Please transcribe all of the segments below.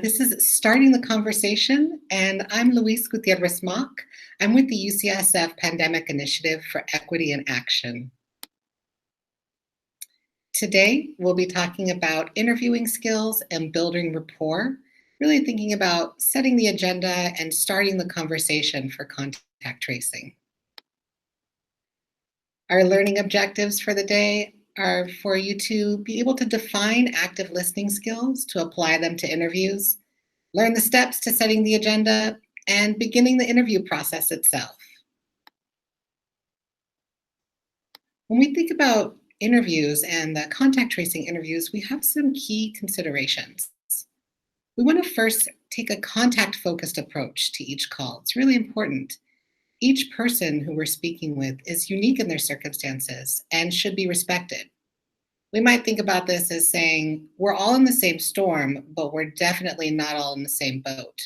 This is Starting the Conversation, and I'm Luis Gutierrez Mock. I'm with the UCSF Pandemic Initiative for Equity in Action. Today, we'll be talking about interviewing skills and building rapport, really thinking about setting the agenda and starting the conversation for contact tracing. Our learning objectives for the day are for you to be able to define active listening skills, to apply them to interviews, learn the steps to setting the agenda, and beginning the interview process itself. When we think about interviews and the contact tracing interviews, we have some key considerations. We want to first take a contact-focused approach to each call. It's really important. Each person who we're speaking with is unique in their circumstances and should be respected. We might think about this as saying, we're all in the same storm, but we're definitely not all in the same boat.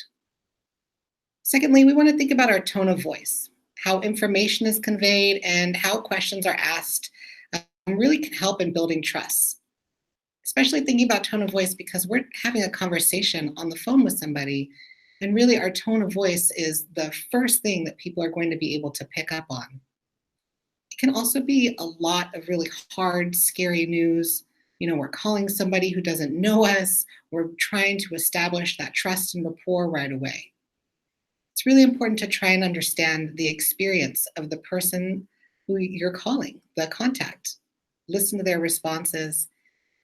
Secondly, we want to think about our tone of voice, how information is conveyed, and how questions are asked really can help in building trust. Especially thinking about tone of voice because we're having a conversation on the phone with somebody, and really our tone of voice is the first thing that people are going to be able to pick up on. It can also be a lot of really hard, scary news. We're calling somebody who doesn't know us. We're trying to establish that trust and rapport right away. It's really important to try and understand the experience of the person who you're calling, the contact. Listen to their responses.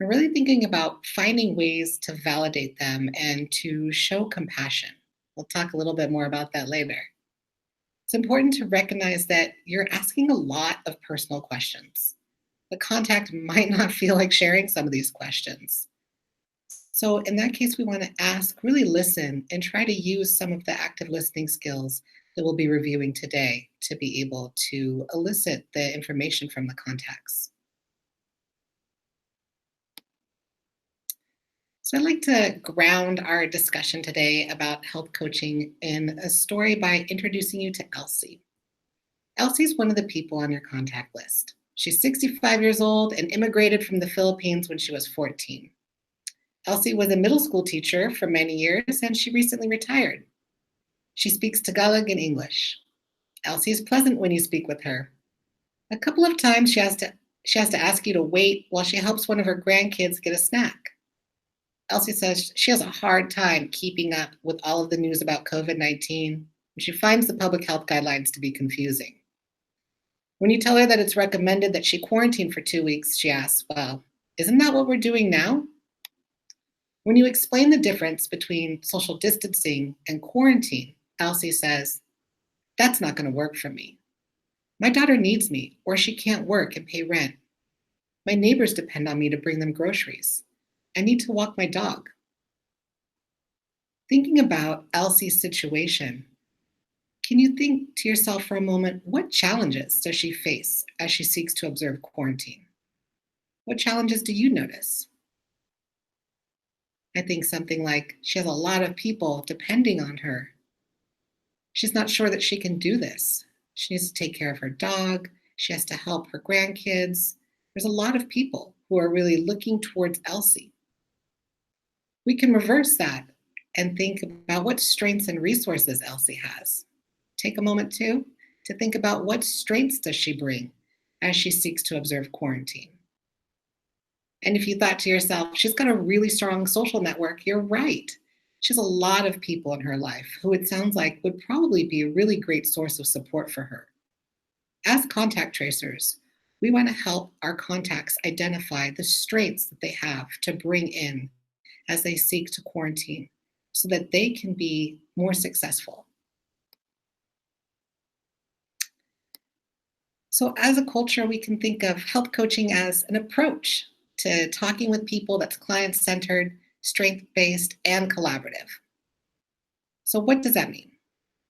And really thinking about finding ways to validate them and to show compassion. We'll talk a little bit more about that later. It's important to recognize that you're asking a lot of personal questions. The contact might not feel like sharing some of these questions. So in that case, we want to ask, really listen, and try to use some of the active listening skills that we'll be reviewing today to be able to elicit the information from the contacts. So I'd like to ground our discussion today about health coaching in a story by introducing you to Elsie. Elsie is one of the people on your contact list. She's 65 years old and immigrated from the Philippines when she was 14. Elsie was a middle school teacher for many years, and she recently retired. She speaks Tagalog and English. Elsie is pleasant when you speak with her. A couple of times she has to ask you to wait while she helps one of her grandkids get a snack. Elsie says she has a hard time keeping up with all of the news about COVID-19, and she finds the public health guidelines to be confusing. When you tell her that it's recommended that she quarantine for 2 weeks, she asks, well, isn't that what we're doing now? When you explain the difference between social distancing and quarantine, Elsie says, that's not going to work for me. My daughter needs me, or she can't work and pay rent. My neighbors depend on me to bring them groceries. I need to walk my dog. Thinking about Elsie's situation, can you think to yourself for a moment, what challenges does she face as she seeks to observe quarantine? What challenges do you notice? I think something like she has a lot of people depending on her. She's not sure that she can do this. She needs to take care of her dog. She has to help her grandkids. There's a lot of people who are really looking towards Elsie. We can reverse that and think about what strengths and resources Elsie has. Take a moment too to think about what strengths does she bring as she seeks to observe quarantine. And if you thought to yourself, she's got a really strong social network, you're right. She has a lot of people in her life who it sounds like would probably be a really great source of support for her. As contact tracers, we want to help our contacts identify the strengths that they have to bring in as they seek to quarantine so that they can be more successful. So as a culture, we can think of health coaching as an approach to talking with people that's client-centered, strength-based, and collaborative. So what does that mean?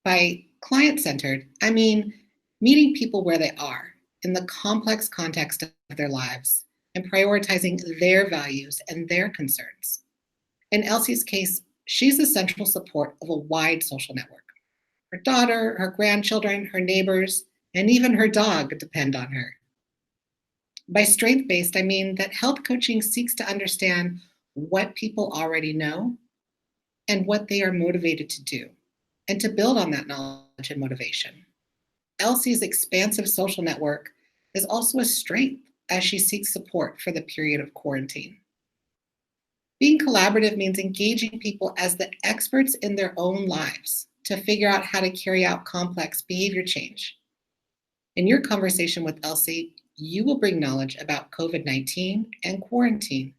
By client-centered, I mean meeting people where they are in the complex context of their lives and prioritizing their values and their concerns. In Elsie's case, she's the central support of a wide social network. Her daughter, her grandchildren, her neighbors, and even her dog depend on her. By strength-based, I mean that health coaching seeks to understand what people already know and what they are motivated to do, and to build on that knowledge and motivation. Elsie's expansive social network is also a strength as she seeks support for the period of quarantine. Being collaborative means engaging people as the experts in their own lives to figure out how to carry out complex behavior change. In your conversation with Elsie, you will bring knowledge about COVID-19 and quarantine,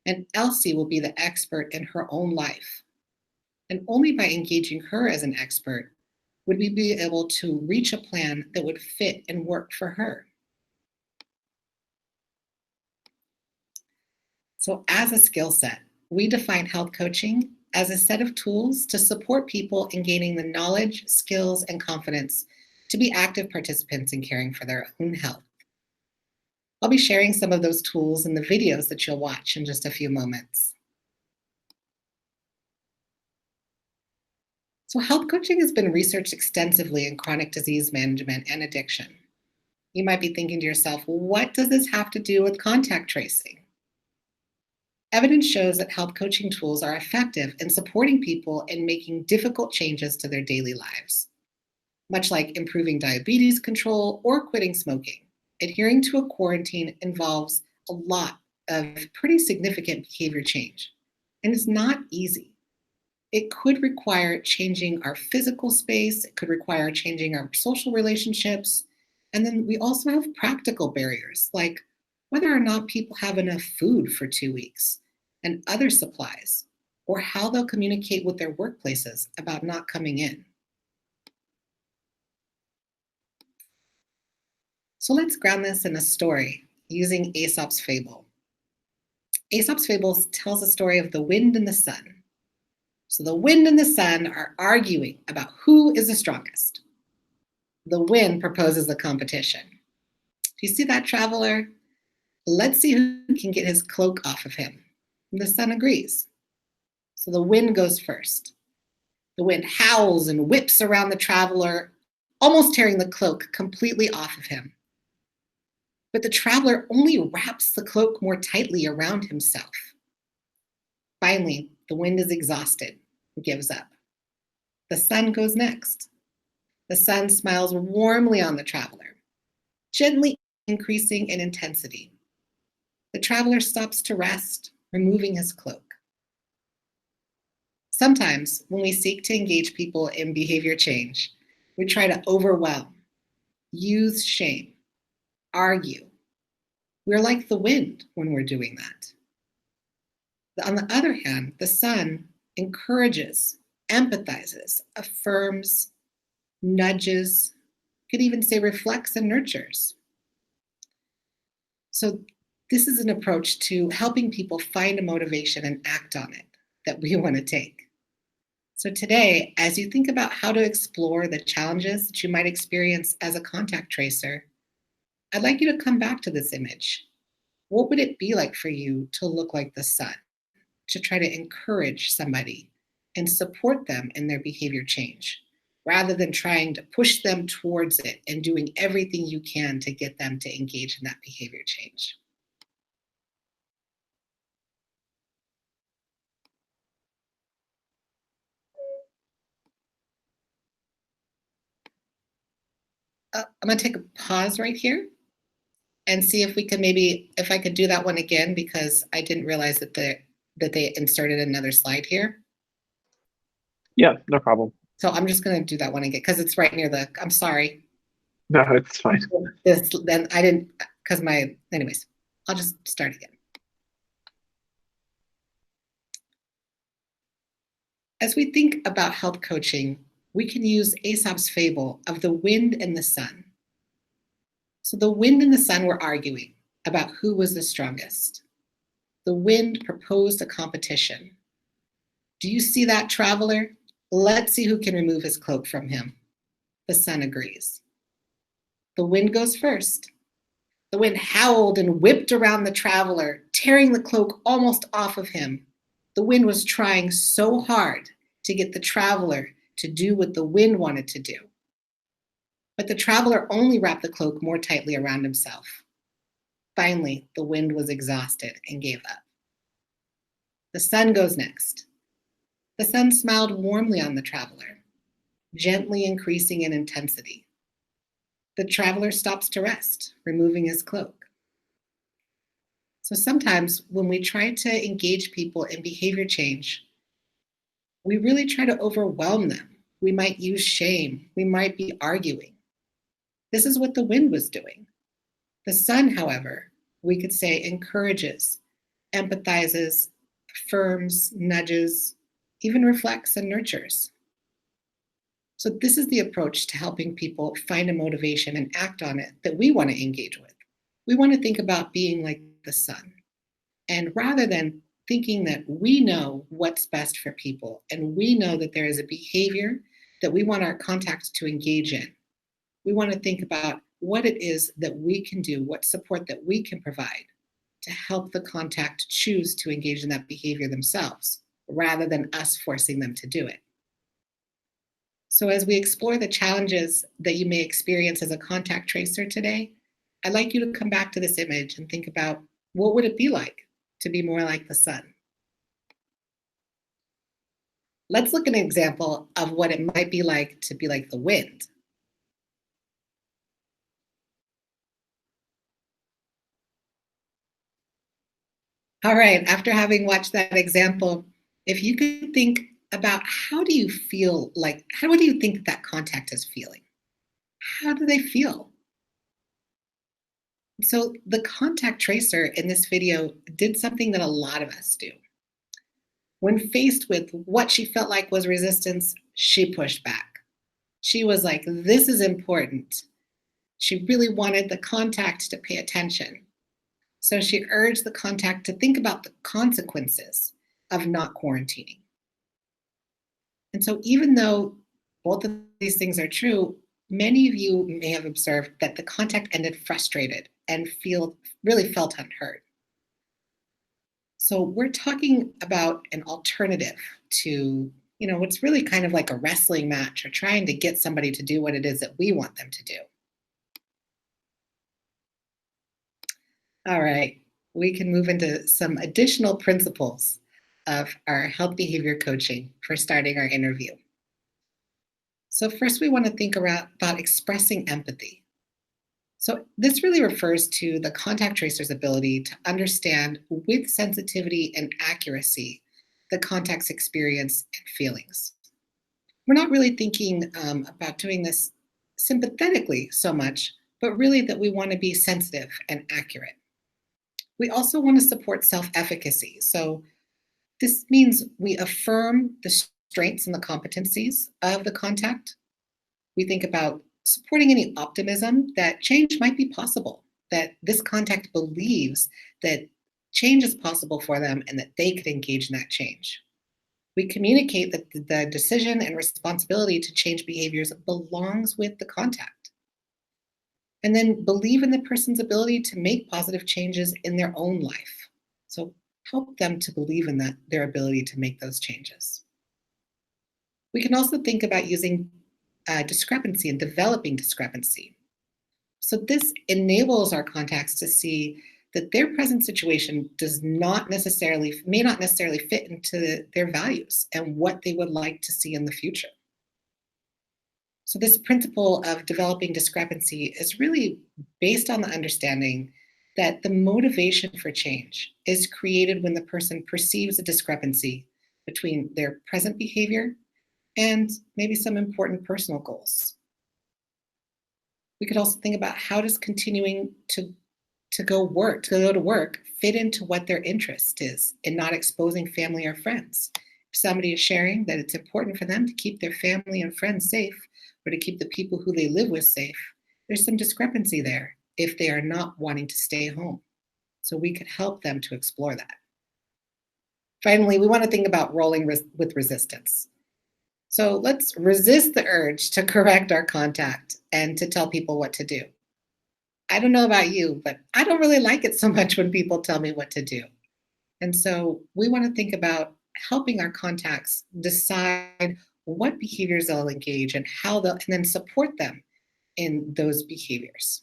and Elsie will be the expert in her own life. And only by engaging her as an expert would we be able to reach a plan that would fit and work for her. So, as a skill set, we define health coaching as a set of tools to support people in gaining the knowledge, skills, and confidence to be active participants in caring for their own health. I'll be sharing some of those tools in the videos that you'll watch in just a few moments. So, health coaching has been researched extensively in chronic disease management and addiction. You might be thinking to yourself, what does this have to do with contact tracing? Evidence shows that health coaching tools are effective in supporting people in making difficult changes to their daily lives. Much like improving diabetes control or quitting smoking, adhering to a quarantine involves a lot of pretty significant behavior change, and it's not easy. It could require changing our physical space, it could require changing our social relationships, and then we also have practical barriers like whether or not people have enough food for 2 weeks and other supplies, or how they'll communicate with their workplaces about not coming in. So let's ground this in a story using Aesop's fable. Aesop's fable tells a story of the wind and the sun. So the wind and the sun are arguing about who is the strongest. The wind proposes a competition. Do you see that, traveler? Let's see who can get his cloak off of him. And the sun agrees. So the wind goes first. The wind howls and whips around the traveler, almost tearing the cloak completely off of him. But the traveler only wraps the cloak more tightly around himself. Finally, the wind is exhausted and gives up. The sun goes next. The sun smiles warmly on the traveler, gently increasing in intensity. The traveler stops to rest, removing his cloak. Sometimes, when we seek to engage people in behavior change, we try to overwhelm, use shame, argue. We're like the wind when we're doing that. On the other hand, the sun encourages, empathizes, affirms, nudges, could even say reflects and nurtures. So this is an approach to helping people find a motivation and act on it that we want to take. So today, as you think about how to explore the challenges that you might experience as a contact tracer, I'd like you to come back to this image. What would it be like for you to look like the sun, to try to encourage somebody and support them in their behavior change, rather than trying to push them towards it and doing everything you can to get them to engage in that behavior change? I'm going to take a pause right here and see if we can if I could do that one again, because I didn't realize that they inserted another slide here. Yeah, no problem. So I'm just going to do that one again because it's right near I'm sorry. No, it's fine. Then I didn't, anyways, I'll just start again. As we think about health coaching, we can use Aesop's fable of the wind and the sun. So the wind and the sun were arguing about who was the strongest. The wind proposed a competition. Do you see that, traveler? Let's see who can remove his cloak from him. The sun agrees. The wind goes first. The wind howled and whipped around the traveler, tearing the cloak almost off of him. The wind was trying so hard to get the traveler to do what the wind wanted to do. But the traveler only wrapped the cloak more tightly around himself. Finally, the wind was exhausted and gave up. The sun goes next. The sun smiled warmly on the traveler, gently increasing in intensity. The traveler stops to rest, removing his cloak. So sometimes when we try to engage people in behavior change, we really try to overwhelm them. We might use shame. We might be arguing. This is what the wind was doing. The sun, however, we could say encourages, empathizes, affirms, nudges, even reflects and nurtures. So, this is the approach to helping people find a motivation and act on it that we want to engage with. We want to think about being like the sun. And rather than thinking that we know what's best for people and we know that there is a behavior that we want our contacts to engage in, we want to think about what it is that we can do, what support that we can provide to help the contact choose to engage in that behavior themselves, rather than us forcing them to do it. So, as we explore the challenges that you may experience as a contact tracer today, I'd like you to come back to this image and think about what would it be like to be more like the sun? Let's look at an example of what it might be like to be like the wind. All right, after having watched that example, if you could think about how do you feel like, how do you think that contact is feeling? How do they feel? So, the contact tracer in this video did something that a lot of us do. When faced with what she felt like was resistance, she pushed back. She was like, this is important. She really wanted the contact to pay attention. So she urged the contact to think about the consequences of not quarantining. And so, even though both of these things are true, many of you may have observed that the contact ended frustrated and really felt unheard. So, we're talking about an alternative to, what's really kind of like a wrestling match or trying to get somebody to do what it is that we want them to do. All right, we can move into some additional principles of our health behavior coaching for starting our interview. So, first, we want to think about expressing empathy. So, this really refers to the contact tracer's ability to understand with sensitivity and accuracy the contact's experience and feelings. We're not really thinking about doing this sympathetically so much, but really that we want to be sensitive and accurate. We also want to support self efficacy. So, this means we affirm the strengths and the competencies of the contact. We think about supporting any optimism that change might be possible, that this contact believes that change is possible for them and that they could engage in that change. We communicate that the decision and responsibility to change behaviors belongs with the contact. And then believe in the person's ability to make positive changes in their own life. So help them to believe in their ability to make those changes. We can also think about using discrepancy and developing discrepancy. So this enables our contacts to see that their present situation may not necessarily fit into their values and what they would like to see in the future. So this principle of developing discrepancy is really based on the understanding that the motivation for change is created when the person perceives a discrepancy between their present behavior and maybe some important personal goals. We could also think about how does continuing to go to work fit into what their interest is in not exposing family or friends. If somebody is sharing that it's important for them to keep their family and friends safe or to keep the people who they live with safe, there's some discrepancy there if they are not wanting to stay home. So we could help them to explore that. Finally, we want to think about rolling with resistance. So let's resist the urge to correct our contact and to tell people what to do. I don't know about you, but I don't really like it so much when people tell me what to do. And so we want to think about helping our contacts decide what behaviors they'll engage and and then support them in those behaviors.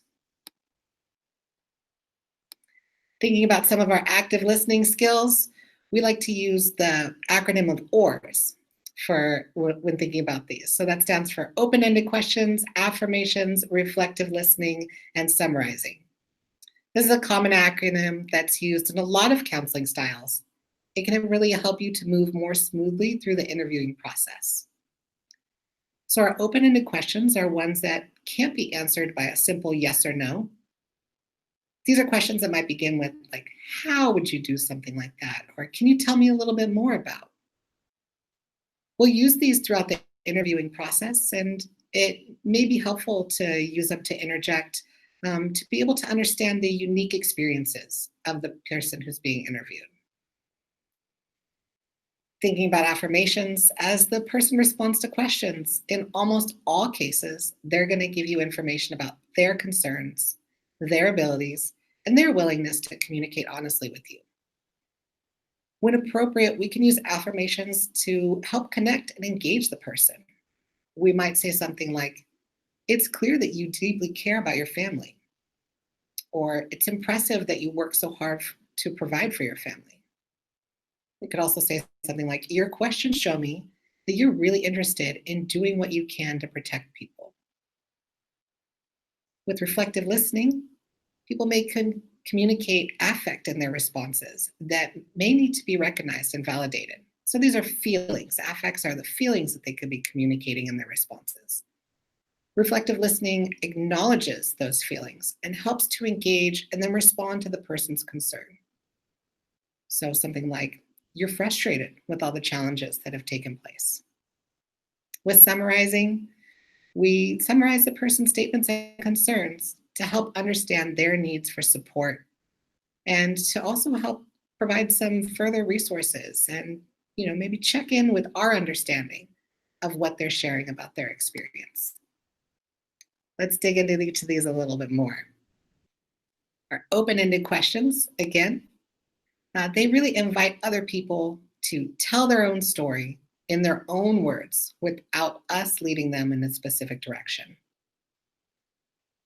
Thinking about some of our active listening skills, we like to use the acronym of OARS. for when thinking about these. So that stands for open-ended questions, affirmations, reflective listening, and summarizing. This is a common acronym that's used in a lot of counseling styles. It can really help you to move more smoothly through the interviewing process. So our open-ended questions are ones that can't be answered by a simple yes or no. These are questions that might begin with like, how would you do something like that? Or can you tell me a little bit more about? We'll use these throughout the interviewing process, and it may be helpful to use them to interject to be able to understand the unique experiences of the person who's being interviewed. Thinking about affirmations, as the person responds to questions, in almost all cases, they're going to give you information about their concerns, their abilities, and their willingness to communicate honestly with you. When appropriate, we can use affirmations to help connect and engage the person. We might say something like, it's clear that you deeply care about your family, or it's impressive that you work so hard to provide for your family. We could also say something like, your questions show me that you're really interested in doing what you can to protect people. With reflective listening, people may communicate affect in their responses that may need to be recognized and validated. So these are feelings. Affects are the feelings that they could be communicating in their responses. Reflective listening acknowledges those feelings and helps to engage and then respond to the person's concern. So something like, you're frustrated with all the challenges that have taken place. With summarizing, we summarize the person's statements and concerns to help understand their needs for support and to also help provide some further resources and maybe check in with our understanding of what they're sharing about their experience. Let's dig into each of these a little bit more. Our open-ended questions, again, they really invite other people to tell their own story in their own words without us leading them in a specific direction.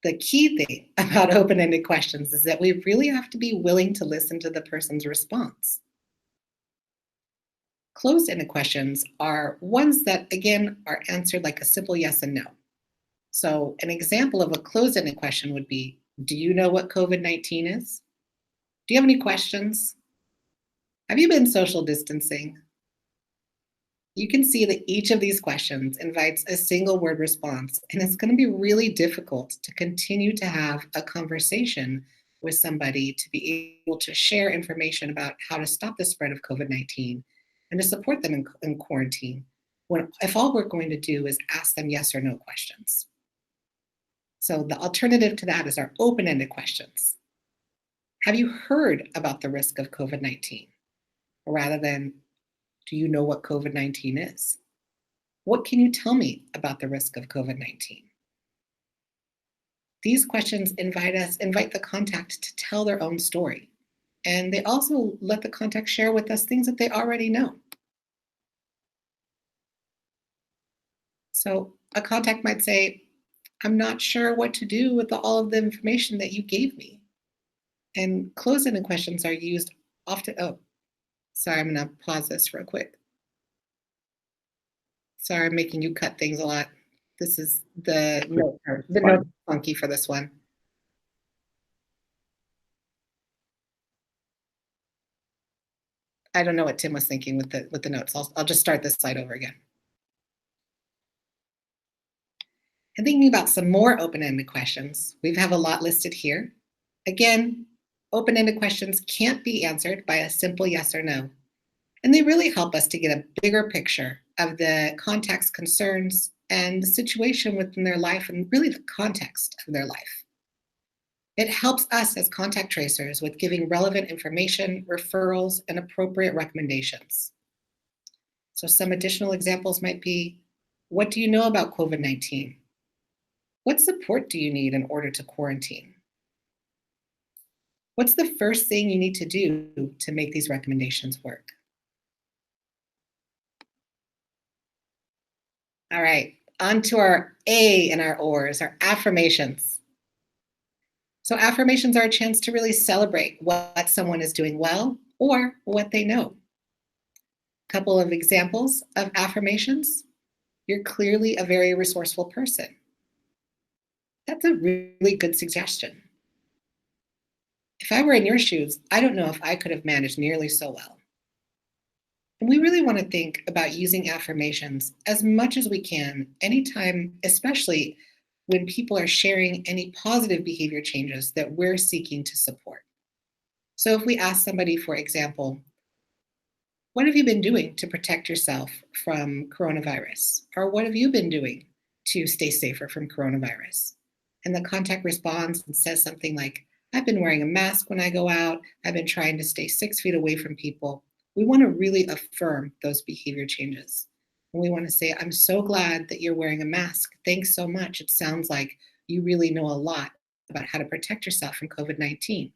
The key thing about open-ended questions is that we really have to be willing to listen to the person's response. Closed-ended questions are ones that, again, are answered like a simple yes and no. So an example of a closed-ended question would be, do you know what COVID-19 is? Do you have any questions? Have you been social distancing? You can see that each of these questions invites a single word response, and it's going to be really difficult to continue to have a conversation with somebody to be able to share information about how to stop the spread of COVID-19 and to support them in quarantine if all we're going to do is ask them yes or no questions. So the alternative to that is our open-ended questions. Have you heard about the risk of COVID-19? Rather than, do you know what COVID-19 is? What can you tell me about the risk of COVID-19? These questions invite the contact to tell their own story. And they also let the contact share with us things that they already know. So a contact might say, I'm not sure what to do with all of the information that you gave me. And closed-ended questions are used often. Oh, sorry, I'm going to pause this real quick. Sorry, I'm making you cut things a lot. This is the note. The note's funky for this one. I don't know what Tim was thinking with the notes. I'll just start this slide over again. And thinking about some more open-ended questions, we have a lot listed here. Again, open-ended questions can't be answered by a simple yes or no. And they really help us to get a bigger picture of the contact's concerns and the situation within their life and really the context of their life. It helps us as contact tracers with giving relevant information, referrals, and appropriate recommendations. So some additional examples might be, what do you know about COVID-19? What support do you need in order to quarantine? What's the first thing you need to do to make these recommendations work? All right, on to our A in our ORs, our affirmations. So affirmations are a chance to really celebrate what someone is doing well or what they know. Couple of examples of affirmations. You're clearly a very resourceful person. That's a really good suggestion. If I were in your shoes, I don't know if I could have managed nearly so well. And we really want to think about using affirmations as much as we can, anytime, especially when people are sharing any positive behavior changes that we're seeking to support. So if we ask somebody, for example, what have you been doing to protect yourself from coronavirus? Or what have you been doing to stay safer from coronavirus? And the contact responds and says something like, I've been wearing a mask when I go out. I've been trying to stay 6 feet away from people. We want to really affirm those behavior changes. And we want to say, I'm so glad that you're wearing a mask. Thanks so much. It sounds like you really know a lot about how to protect yourself from COVID-19.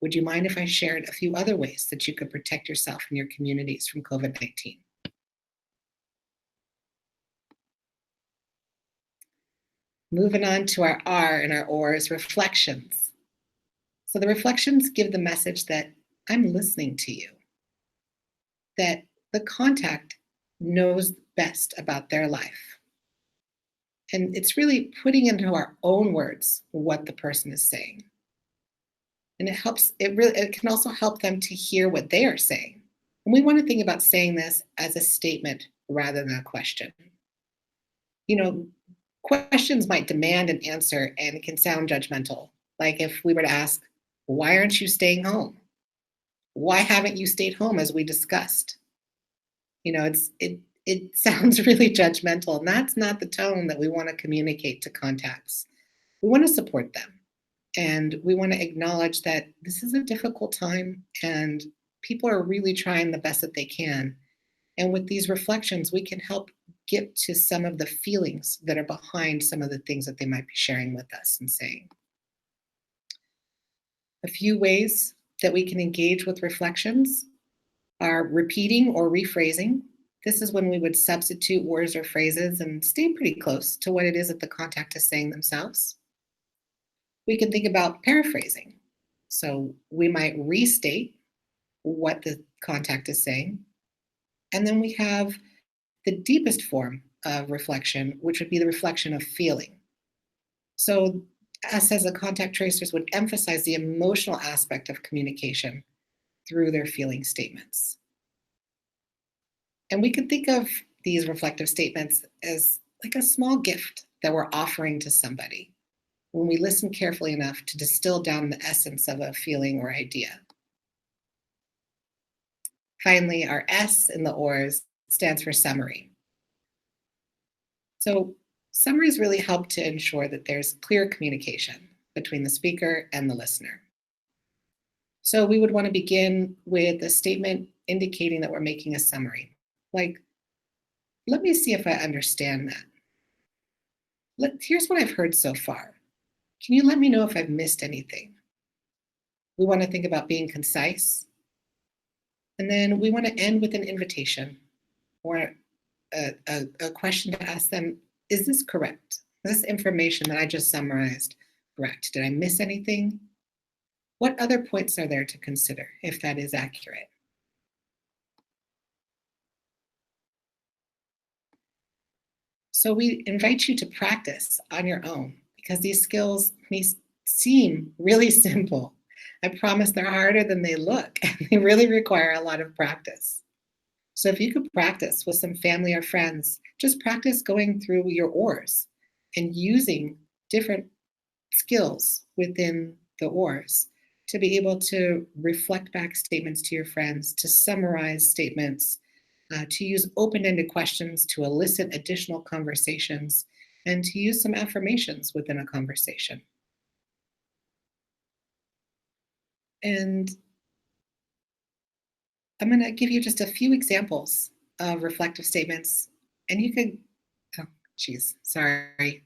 Would you mind if I shared a few other ways that you could protect yourself and your communities from COVID-19? Moving on to our R and our Ors, reflections. So the reflections give the message that I'm listening to you, that the contact knows best about their life. And it's really putting into our own words what the person is saying. And it can also help them to hear what they are saying. And we want to think about saying this as a statement rather than a question. You know, questions might demand an answer and it can sound judgmental. Like if we were to ask, why aren't you staying home? Why haven't you stayed home as we discussed? It sounds really judgmental, and that's not the tone that we want to communicate to contacts. We want to support them, and we want to acknowledge that this is a difficult time and people are really trying the best that they can. And with these reflections, we can help get to some of the feelings that are behind some of the things that they might be sharing with us and saying. A few ways that we can engage with reflections are repeating or rephrasing. This is when we would substitute words or phrases and stay pretty close to what it is that the contact is saying themselves. We can think about paraphrasing. So we might restate what the contact is saying. And then we have the deepest form of reflection, which would be the reflection of feeling. So us as a contact tracers would emphasize the emotional aspect of communication through their feeling statements. And we could think of these reflective statements as like a small gift that we're offering to somebody when we listen carefully enough to distill down the essence of a feeling or idea. Finally, our S in the ORS stands for summary. So summaries really help to ensure that there's clear communication between the speaker and the listener. So we would want to begin with a statement indicating that we're making a summary. Like, let me see if I understand that. Here's what I've heard so far. Can you let me know if I've missed anything? We want to think about being concise. And then we want to end with an invitation or a question to ask them, is this correct? Is this information that I just summarized correct? Did I miss anything? What other points are there to consider if that is accurate? So we invite you to practice on your own because these skills may seem really simple. I promise they're harder than they look, and they really require a lot of practice. So if you could practice with some family or friends, just practice going through your ORs and using different skills within the ORs to be able to reflect back statements to your friends, to summarize statements, to use open-ended questions to elicit additional conversations, and to use some affirmations within a conversation. And I'm going to give you just a few examples of reflective statements, and you could, oh, geez, sorry.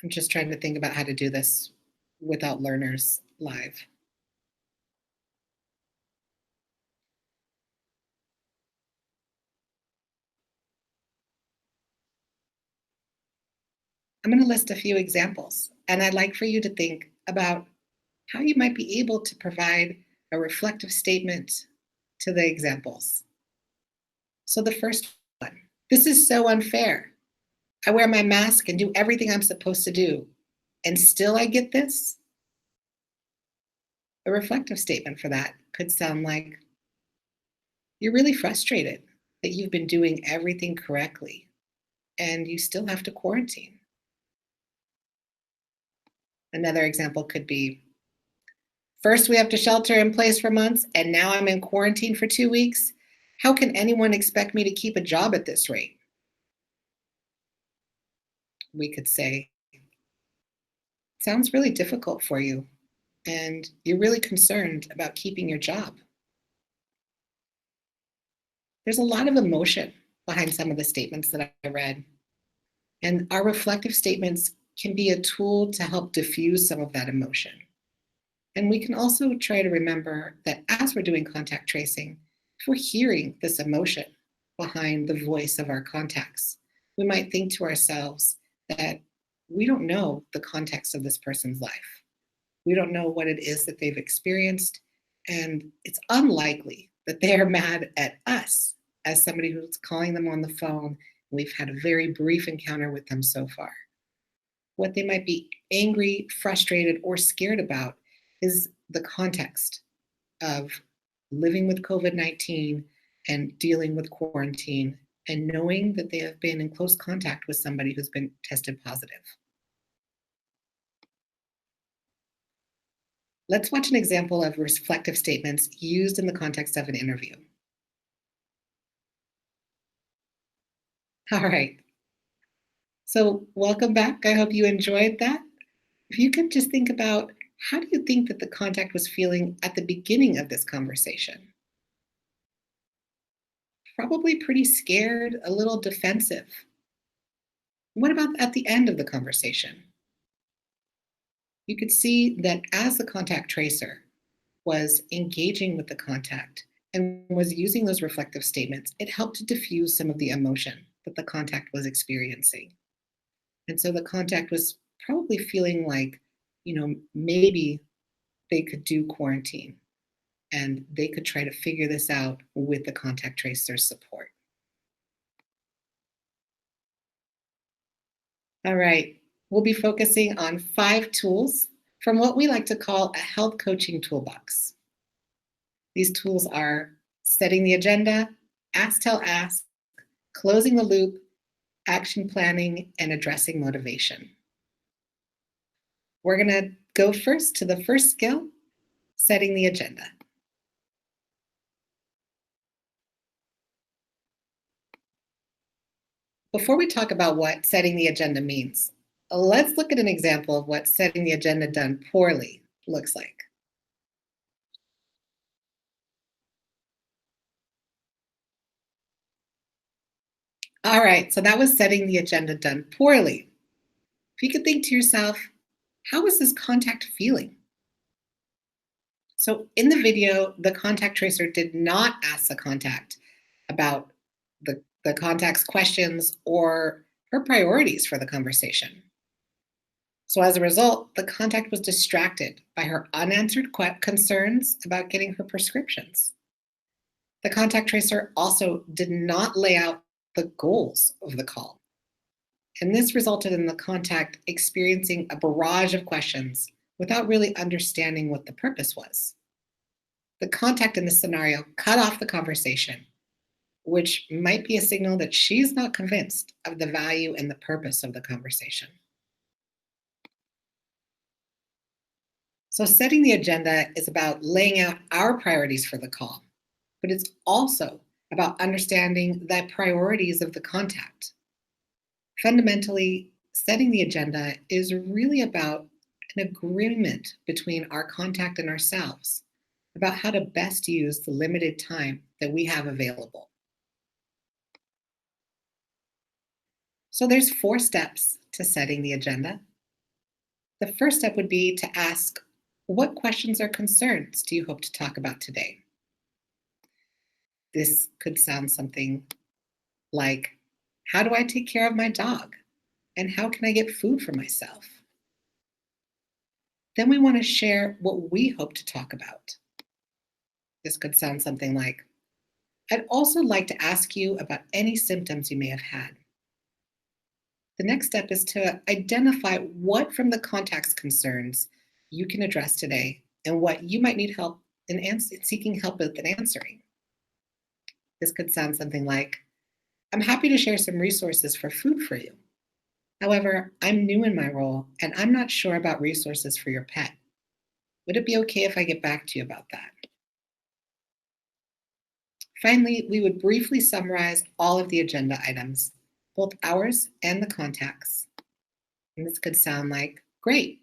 I'm just trying to think about how to do this without learners live. I'm going to list a few examples, and I'd like for you to think about how you might be able to provide a reflective statement to the examples. So, the first one, this is so unfair. I wear my mask and do everything I'm supposed to do, and still I get this? A reflective statement for that could sound like, you're really frustrated that you've been doing everything correctly and you still have to quarantine. Another example could be, first we have to shelter in place for months, and now I'm in quarantine for 2 weeks. How can anyone expect me to keep a job at this rate? We could say, sounds really difficult for you, and you're really concerned about keeping your job. There's a lot of emotion behind some of the statements that I read, and our reflective statements can be a tool to help diffuse some of that emotion. And we can also try to remember that as we're doing contact tracing, if we're hearing this emotion behind the voice of our contacts, we might think to ourselves that we don't know the context of this person's life. We don't know what it is that they've experienced, and it's unlikely that they are mad at us as somebody who's calling them on the phone. We've had a very brief encounter with them so far. What they might be angry, frustrated, or scared about is the context of living with COVID-19 and dealing with quarantine and knowing that they have been in close contact with somebody who's been tested positive. Let's watch an example of reflective statements used in the context of an interview. All right. So, welcome back. I hope you enjoyed that. If you could just think about, how do you think that the contact was feeling at the beginning of this conversation? Probably pretty scared, a little defensive. What about at the end of the conversation? You could see that as the contact tracer was engaging with the contact and was using those reflective statements, it helped to diffuse some of the emotion that the contact was experiencing. And so the contact was probably feeling like, maybe they could do quarantine and they could try to figure this out with the contact tracer's support. All right, we'll be focusing on 5 tools from what we like to call a health coaching toolbox. These tools are setting the agenda, ask, tell, ask, closing the loop, action planning, and addressing motivation. We're going to go first to the first skill, setting the agenda. Before we talk about what setting the agenda means, let's look at an example of what setting the agenda done poorly looks like. All right, so that was setting the agenda done poorly. If you could think to yourself, how was this contact feeling? So in the video, the contact tracer did not ask the contact about the contact's questions or her priorities for the conversation. So as a result, the contact was distracted by her unanswered concerns about getting her prescriptions. The contact tracer also did not lay out the goals of the call. And this resulted in the contact experiencing a barrage of questions without really understanding what the purpose was. The contact in this scenario cut off the conversation, which might be a signal that she's not convinced of the value and the purpose of the conversation. So setting the agenda is about laying out our priorities for the call, but it's also about understanding the priorities of the contact. Fundamentally, setting the agenda is really about an agreement between our contact and ourselves about how to best use the limited time that we have available. So there's 4 steps to setting the agenda. The first step would be to ask, what questions or concerns do you hope to talk about today? This could sound something like, how do I take care of my dog? And how can I get food for myself? Then we want to share what we hope to talk about. This could sound something like, I'd also like to ask you about any symptoms you may have had. The next step is to identify what from the contact's concerns you can address today and what you might need help in seeking help with and answering. This could sound something like, I'm happy to share some resources for food for you. However, I'm new in my role and I'm not sure about resources for your pet. Would it be okay if I get back to you about that? Finally, we would briefly summarize all of the agenda items, both ours and the contacts. And this could sound like, great.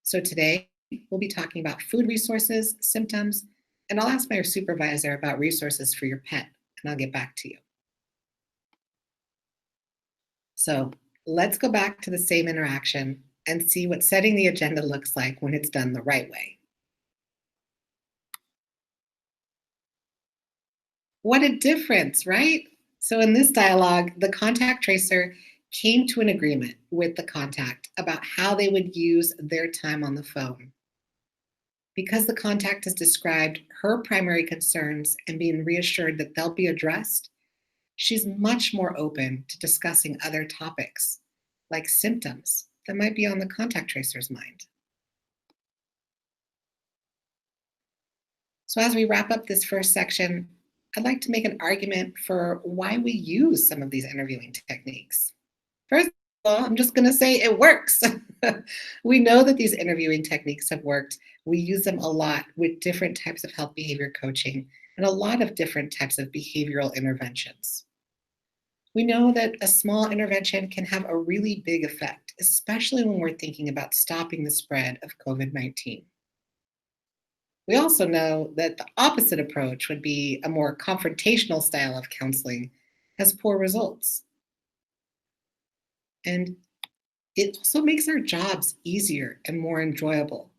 So today we'll be talking about food resources, symptoms, and I'll ask my supervisor about resources for your pet, and I'll get back to you. So let's go back to the same interaction and see what setting the agenda looks like when it's done the right way. What a difference, right? So in this dialogue, the contact tracer came to an agreement with the contact about how they would use their time on the phone. Because the contact has described her primary concerns and being reassured that they'll be addressed, she's much more open to discussing other topics, like symptoms that might be on the contact tracer's mind. So as we wrap up this first section, I'd like to make an argument for why we use some of these interviewing techniques. First of all, I'm just going to say it works. We know that these interviewing techniques have worked. We use them a lot with different types of health behavior coaching and a lot of different types of behavioral interventions. We know that a small intervention can have a really big effect, especially when we're thinking about stopping the spread of COVID-19. We also know that the opposite approach would be a more confrontational style of counseling has poor results. And it also makes our jobs easier and more enjoyable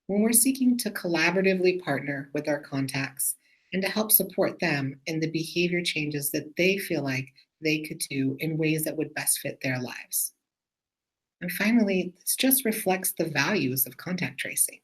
when we're seeking to collaboratively partner with our contacts and to help support them in the behavior changes that they feel like they could do in ways that would best fit their lives. And finally, this just reflects the values of contact tracing.